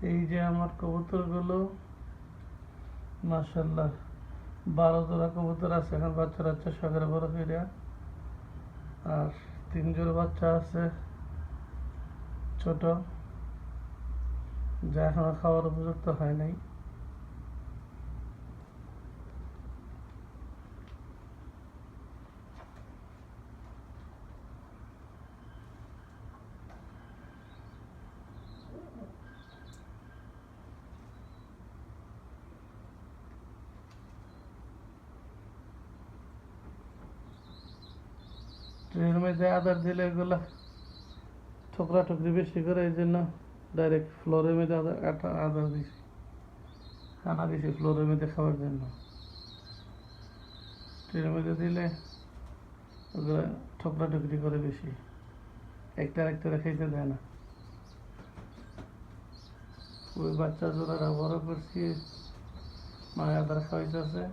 এই যে আমার কবুতরগুলো, মাশাল্লাহ 12 জোড়া কবুতর আছে এখন, বাচ্চা বাচ্চা সকালে বড় ফিরিয়া। আর 3 জোড়া বাচ্চা আছে ছোট, যা এখনো খাওয়ার উপযুক্ত হয় নাই। ট্রেনের মধ্যে আদার দিলে এগুলা ঠোকরা ঠুকরি বেশি করে, এই জন্য ডাইরেক্ট ফ্লোরের মধ্যে আদার দিছি, খানা দিছি ফ্লোরের মধ্যে খাওয়ার জন্য। ট্রেনের মধ্যে দিলে ওগুলো ঠোকরা ঠুকরি করে বেশি, একটা খাইতে দেয় না। ওই বাচ্চা জোড়াটা বড় করছি, মায়ের আদার খাওয়াইতেছে।